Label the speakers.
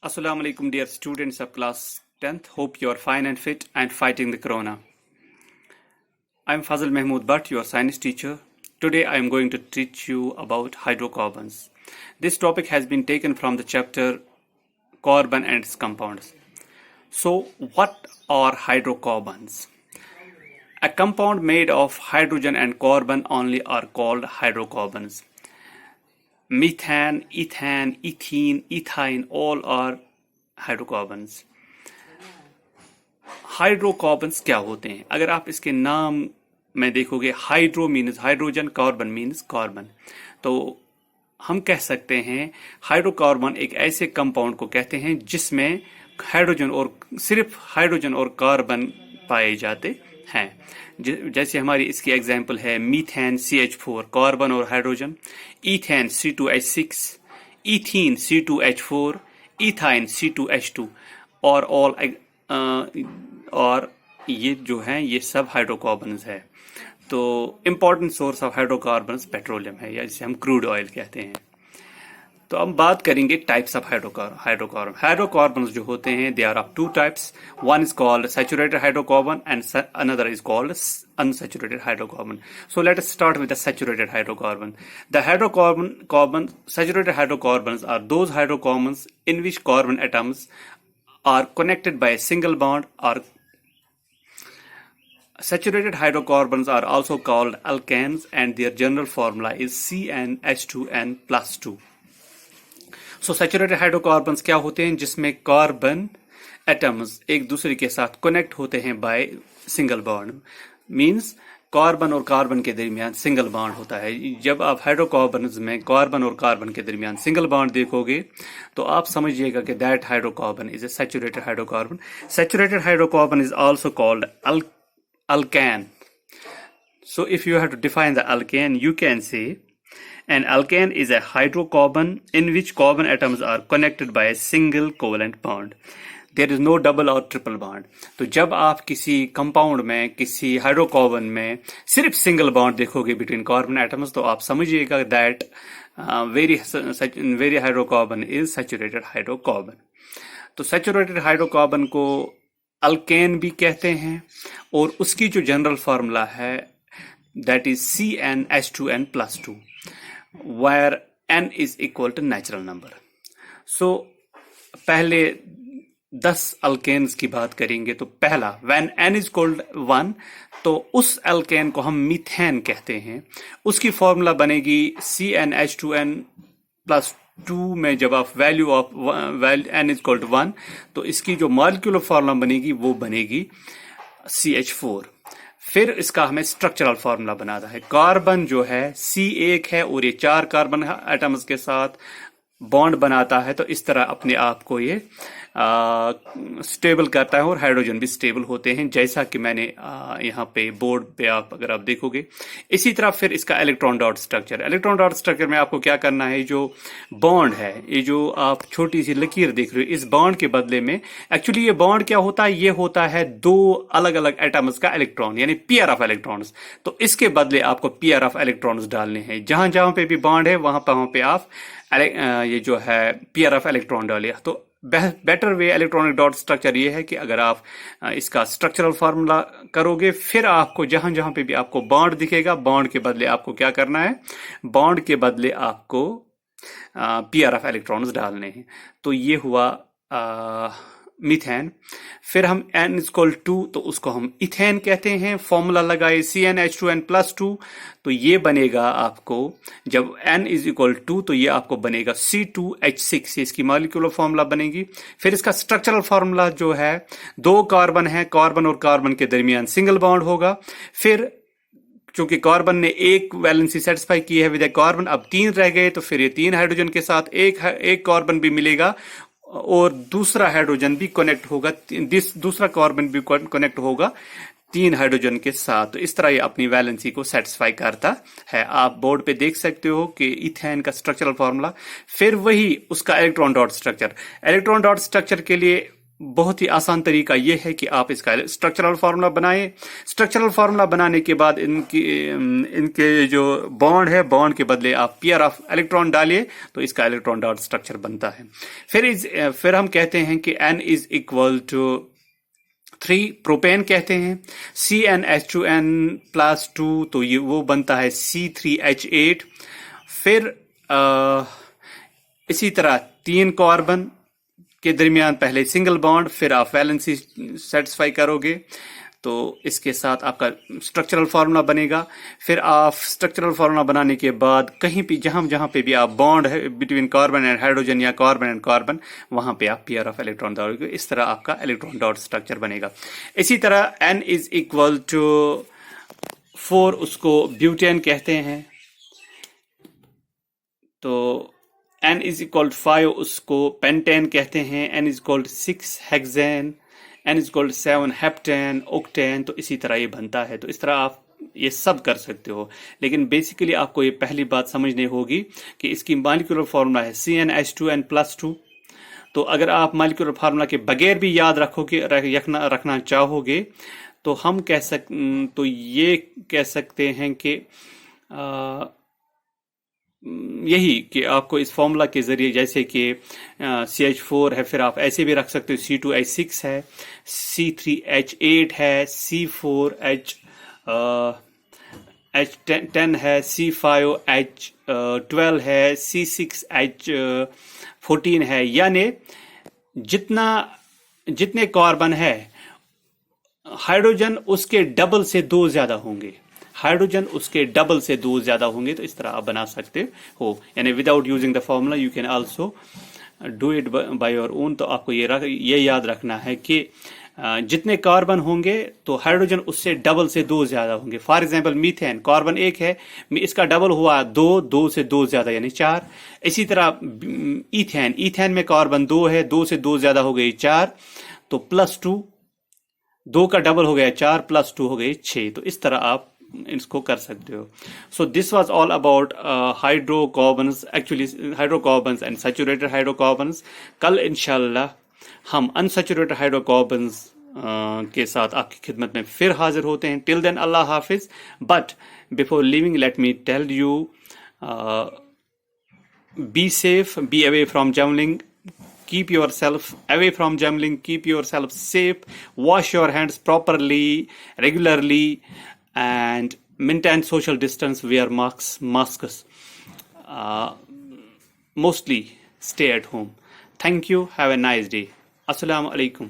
Speaker 1: Assalamu alaikum, dear students of class 10th. Hope you are fine and fit and fighting the corona. I am Fazil Mahmood Bhatt, your science teacher. Today I am going to teach you about hydrocarbons. This topic has been taken from the chapter Carbon and its compounds. So, what are hydrocarbons? A compound made of hydrogen and carbon only are called hydrocarbons. Methane, ethane, ethene, ethine, all are hydrocarbons. Hydrocarbons क्या होते हैं? अगर आप इसके नाम में देखोगे, hydro means hydrogen, carbon means carbon, तो हम कह सकते हैं हाइड्रोकार्बन एक ऐसे कंपाउंड को कहते हैं जिसमें हाइड्रोजन और सिर्फ हाइड्रोजन और कार्बन पाए जाते हैं. जैसे हमारी इसकी एग्जांपल है मीथेन CH4, कार्बन और hydrogen, ethane C2H6, ethene C2H4, ethyne C2H2 और ये जो हैं ये सब हाइड्रोकार्बन्स है. तो important source of hydrocarbons petroleum है, या जिसे हम क्रूड ऑयल कहते हैं. तो हम बात करेंगे टाइप्स ऑफ हाइड्रोकार्बन. हाइड्रोकार्बन्स जो होते हैं they are of two types. One is called saturated hydrocarbon and another is called unsaturated hydrocarbon. So let us start with the saturated hydrocarbon. The saturated hydrocarbons are those hydrocarbons in which carbon atoms are connected by a single bond. Or saturated hydrocarbons are also called alkanes, and their general formula is CnH2n plus 2. So saturated hydrocarbons क्या होते हैं? जिसमें carbon atoms एक दूसरे के साथ connect होते हैं by single bond. Means carbon और कार्बन के दरमियान सिंगल बॉन्ड होता है. जब आप हाइड्रोकार्बन्स में कार्बन और कार्बन के दरमियान सिंगल बॉन्ड देखोगे तो आप समझिएगा कि that hydrocarbon is a saturated hydrocarbon. Saturated hydrocarbon is also called alkane. So if you have to define the alkane, you can say an alkane is a hydrocarbon in which carbon atoms are connected by a single covalent bond. There is no double or triple bond. तो जब आप किसी compound में, किसी hydrocarbon में सिर्फ single bond देखोगे between carbon atoms, तो आप समझिएगा that very hydrocarbon is saturated hydrocarbon. तो सैचुरेटेड हाइड्रोकार्बन को अल्केन भी कहते हैं, और उसकी जो जनरल फार्मूला है that is CnH2n plus 2, where n is equal to natural number. So पहले 10 अल्केन्स की बात करेंगे. तो पहला, when n is equal to 1, तो उस अल्केन को हम मीथेन कहते हैं. उसकी फॉर्मूला बनेगी CnH2n plus 2 में जब आप value of n is equal to 1, तो इसकी जो मॉलिक्यूलर फॉर्मूला बनेगी वो बनेगी CH4. फिर इसका हमें स्ट्रक्चरल फॉर्मूला बनाना है. कार्बन जो है C1 है और ये 4 कार्बन एटम्स के साथ बॉन्ड बनाता है, तो इस तरह अपने आप को ये स्टेबल करता है, और हाइड्रोजन भी स्टेबल होते हैं, जैसा कि मैंने यहाँ पे बोर्ड पे अगर आप देखोगे. इसी तरह फिर इसका इलेक्ट्रॉन डॉट स्ट्रक्चर में आपको क्या करना है, जो बॉन्ड है, ये जो आप छोटी सी लकीर देख रहे हो, इस बॉन्ड के बदले में एक्चुअली ये बॉन्ड क्या होता है, ये होता है दो अलग अलग एटम्स का इलेक्ट्रॉन, यानी पेयर ऑफ इलेक्ट्रॉन्स. तो इसके बदले आपको पेयर ऑफ इलेक्ट्रॉन्स डालने हैं. जहां जहां पे भी बॉन्ड है वहां पे आप ये जो है पेयर ऑफ इलेक्ट्रॉन डालिए. तो better way electronic dot structure ये है कि अगर आप इसका स्ट्रक्चरल फार्मूला करोगे, फिर आपको जहां जहां पे भी आपको बॉन्ड दिखेगा, बॉन्ड के बदले आपको क्या करना है, बॉन्ड के बदले आपको पेयर ऑफ इलेक्ट्रॉन्स डालने हैं. तो ये हुआ मीथेन. फिर हम n is equal to, तो उसको हम इथेन कहते हैं. फॉर्मूला लगाए CnH2n plus 2, तो ये बनेगा आपको, जब n is equal to, तो ये आपको बनेगा C2H6, इसकी मॉलिक्यूलर फॉर्मूला बनेगी. फिर इसका स्ट्रक्चरल फॉर्मूला जो है, 2 कार्बन है, कार्बन और कार्बन के दरमियान सिंगल बॉन्ड होगा. फिर चूंकि कार्बन ने एक वैलेंसी सेटिस्फाई की है विद ए कार्बन, अब 3 रह गए, तो फिर ये 3 हाइड्रोजन के साथ एक कार्बन भी मिलेगा, और दूसरा हाइड्रोजन भी कनेक्ट होगा, दूसरा कार्बन भी कनेक्ट होगा 3 हाइड्रोजन के साथ. तो इस तरह ये अपनी वैलेंसी को सेटिस्फाई करता है. आप बोर्ड पे देख सकते हो कि इथेन का स्ट्रक्चरल फॉर्मूला. फिर वही उसका इलेक्ट्रॉन डॉट स्ट्रक्चर के लिए बहुत ही आसान तरीका ये है कि आप इसका स्ट्रक्चरल फार्मूला बनाएं। स्ट्रक्चरल फार्मूला बनाने के बाद इनके जो बॉन्ड है, बॉन्ड के बदले आप पेयर ऑफ इलेक्ट्रॉन डालिए तो इसका इलेक्ट्रॉन डॉट स्ट्रक्चर बनता है। फिर हम कहते हैं कि N is equal to 3, propane कहते हैं। CnH2n+2 तो ये वो बनता है C3H8। फिर इसी तरह 3 कार्बन के दरमियान पहले सिंगल बॉन्ड, फिर आप वैलेंसी सेटिस्फाई करोगे तो इसके साथ आपका स्ट्रक्चरल फार्मूला बनेगा। फिर आप स्ट्रक्चरल फार्मूला बनाने के बाद कहीं भी जहां पे भी आप बॉन्ड है बिटवीन कार्बन एंड हाइड्रोजन या कार्बन एंड कार्बन, वहां पे आप पेयर ऑफ इलेक्ट्रॉन डालोगे। इस तरह आपका इलेक्ट्रॉन डॉट स्ट्रक्चर बनेगा। इसी तरह N इज इक्वल टू 4, उसको ब्यूटेन कहते हैं। तो N इज इक्वल 5, उसको पेंटेन कहते हैं। N is equal 6 hexane, N is equal 7 heptane, octane. तो इसी तरह ये बनता है। तो इस तरह आप ये सब कर सकते हो, लेकिन बेसिकली आपको ये पहली बात समझनी होगी कि इसकी मॉलिक्यूलर फार्मूला है CnH2n+2। तो अगर आप मॉलिक्यूलर फार्मूला के बगैर भी याद रखना चाहोगे तो तो ये कह सकते हैं कि यही कि आपको इस फॉर्मूला के जरिए, जैसे कि CH4 है, फिर आप ऐसे भी रख सकते हो C2H6 है, C3H8 है, C4H10 है, C5H12 है, C6H14 है। यानी जितने कार्बन है, हाइड्रोजन उसके डबल से 2 ज्यादा होंगे। हाइड्रोजन उसके डबल से 2 ज्यादा होंगे। तो इस तरह आप बना सकते हो, यानी without using the formula you can also do it by your own. तो आपको ये याद रखना है कि जितने कार्बन होंगे तो हाइड्रोजन उससे डबल से 2 ज्यादा होंगे। फॉर एग्जांपल मीथेन, कार्बन 1 है, इसका डबल हुआ 2 से 2 ज्यादा यानी 4। इसी तरह ईथेन में कार्बन 2 है, 2 से 2 ज्यादा हो गई 4, तो +2, 2 का डबल हो गया 4, +2 हो गई 6। तो इस तरह आप इसको कर सकते हो। So this was all about hydrocarbons, actually hydrocarbons and saturated hydrocarbons. कल इंशाल्लाह हम अनसैचुरेटेड हाइड्रोकार्बन्स के साथ आपकी खिदमत में फिर हाजिर होते हैं। टिल देन अल्लाह हाफिज। But before leaving let me tell you, be safe, be away from gambling, keep yourself away from gambling, keep yourself safe, wash your hands properly, regularly, and maintain social distance, wear masks, mostly stay at home. Thank you, have a nice day. Assalamu alaikum.